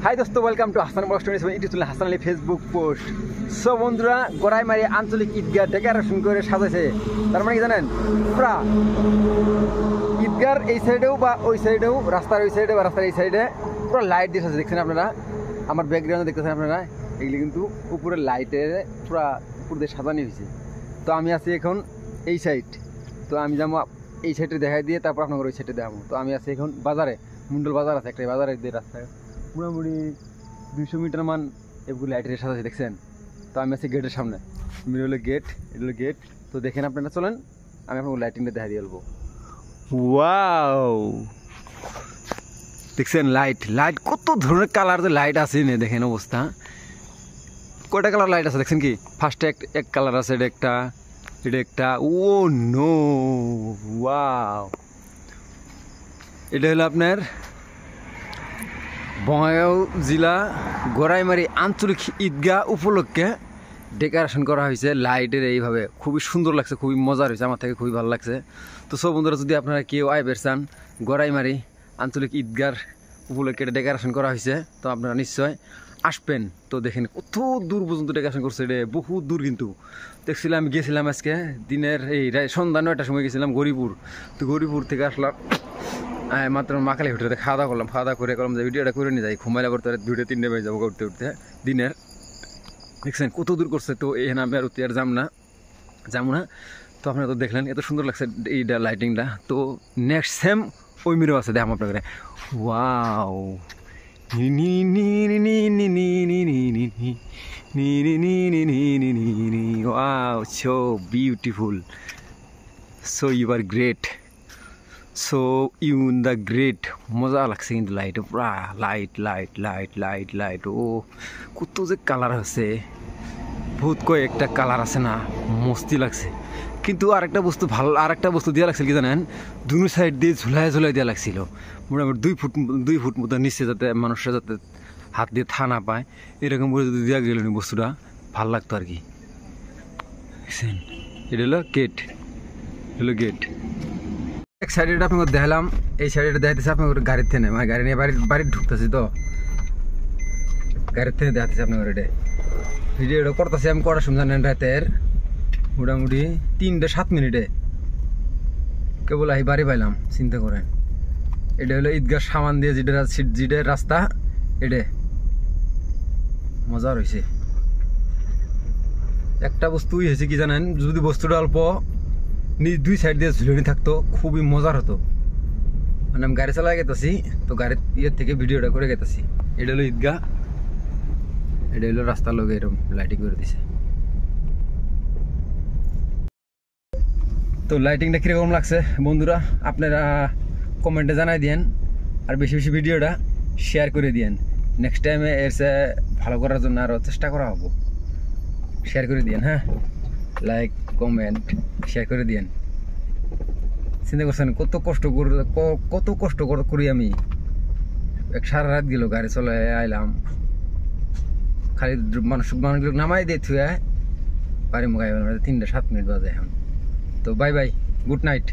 High দোস্ত, welcome to Hasan blog story. It is Hasan Ali Facebook post. So বন্ধুরা, গড়াইমারি আঞ্চলিক ঈদগাহ decoration করে সাজাইছে। তার মানে কি জানেন, পুরা ঈদগার এই সাইডেও বা ওই সাইডেও, রাস্তার ওই সাইডে বা রাস্তার এই সাইডে পুরো লাইট দিয়ে সাজে। দেখছেন আপনারা, আমার ব্যাকগ্রাউন্ডে দেখতেছেন আপনারা, এগুলি কিন্তু উপরে লাইটের পুরা উপর দিয়ে সাজানো হয়েছে। তো আমি আছি এখন এই সাইড, তো আমি যাবো এই সাইডে দেখাই দিয়ে তারপর আপনাদের ওই সাইডে দেখাবো। তো আমি আছি এখন বাজারে, মুন্ডল বাজার আছে একটা, বাজারের দিয়ে রাস্তায় মোটামুটি 200 মিটার মান এগুলো লাইটের সাথে আছে, দেখছেন। তো আমি আছি গেটের সামনে, এটা হলো গেট, এটা হলো গেট। তো দেখেন আপনারা, চলেন আমি আপনার লাইটিংটা দেখা দিয়ে বলবো। ওয়াও, দেখছেন লাইট, লাইট কত ধরনের কালার যে লাইট আছে না, দেখেন অবস্থা। কয়টা কালার লাইট আছে দেখছেন কি? ফার্স্টে এক কালার আছে, এটা একটা, এটা একটা। ও নো, ওয়াও, এটা হলো আপনার বঙ্গাইগাঁও জেলা গড়াইমারি আঞ্চলিক ঈদগাহ উপলক্ষে ডেকোরেশন করা হয়েছে লাইটের এইভাবে। খুবই সুন্দর লাগছে, খুবই মজার হয়েছে, আমার থেকে খুবই ভালো লাগছে। তো সব বন্ধুরা, যদি আপনারা কেউ আইবের চান গড়াইমারি আঞ্চলিক ঈদগাহ উপলক্ষে ডেকোরেশন করা হয়েছে, তো আপনারা নিশ্চয় আসবেন। তো দেখেন কত দূর পর্যন্ত ডেকোরেশন করছে, এটা বহু দূর। কিন্তু দেখছিলাম, আমি গেছিলাম আজকে দিনের এই সন্ধ্যা 9টার সময় গেছিলাম গরিপুর। তো গরিপুর থেকে আসলাম মাত্র মাকালি হোটেলে খাওয়া দাওয়া করলাম। খাওয়া দাওয়া করে করলাম যে ভিডিওটা করে নিয়ে যাই, ঘুমাইলে পর 2-3 বেজে যাবো উঠতে উঠতে দিনের। দেখছেন কত দূর করছে। তো এখানে আমি আর আর যাবো না। তো আপনারা তো দেখলেন এত সুন্দর লাগছে এইটা লাইটিংটা। তো নেক্সট সেম ওই মিরও আছে, দেখাম আপনাকে। Wow, wow, so beautiful, so you are great, so you're the great. মজা লাগছে কিন্তু লাইট, পুরা light light light light light. ও কত যে কালার আছে, বহুত কয়েকটা কালার আছে না, মস্তি লাগছে। কিন্তু আরেকটা বস্তু আরেকটা বস্তু দেওয়া লাগছিল কি জানেন, দুনো সাইড দিয়ে ঝুলাই দেওয়া লাগছিল মোটামুটি 2 ফুট মতো নিচে, যাতে মানুষরা যাতে হাত দিয়ে থা না পায়, এরকম করে যদি দেওয়া গেল বস্তুটা ভাল লাগতো আর কি। দেখছেন, এটা হলো গেট, হলো গেট। এক সাইডে আপনাকে দেখালাম, এই সাইডে দেখাতেছে আপনার গাড়ির থেকে, মানে গাড়ি নিয়ে বাড়ি ঢুকতেছি, তো গাড়ির থেকে দেখাতেছে আপনার এটা ভিডিওটা করতেছি আমি। কটার সময় জানেন, রাতের মোটামুটি 3:07 কেবল আহি বাড়ি পাইলাম। চিন্তা করেন, এটা হলো ঈদগাহ সামান দিয়ে যেটা রাস্তা, এটা মজা রয়েছে। একটা বস্তুই হয়েছে কি জানেন, যদি বস্তুটা অল্প 2 সাইড দিয়ে ঝুলনি থাকতো, খুবই মজার হতো। মানে আমি গাড়ি চালাই গেতেছি, তো গাড়ির ইয়ের থেকে ভিডিওটা করে গেতেছি। এটা হলো ঈদগাহ, এটা হলো রাস্তার লোক এরকম লাইটিং করে দিছে। তো লাইটিংটা কীরকম লাগছে বন্ধুরা, আপনারা কমেন্টে জানাই দিয়েন, আর বেশি বেশি ভিডিওটা শেয়ার করে দিয়েন। নেক্সট টাইমে এর চেয়ে ভালো করার জন্য আরও চেষ্টা করা হবো। শেয়ার করে দিয়েন, হ্যাঁ, লাইক কমেন্ট শেয়ার করে দিয়েন। চিন্তা করছেন কত কষ্ট করি আমি, সারা রাত গেল গাড়ি চলে আইলাম, খালি মানুষগুলো নামাই দিয়ে থুয়ে বাড়ি মুখাই 3:07 বাজে এখন। তো বাই বাই, গুড নাইট।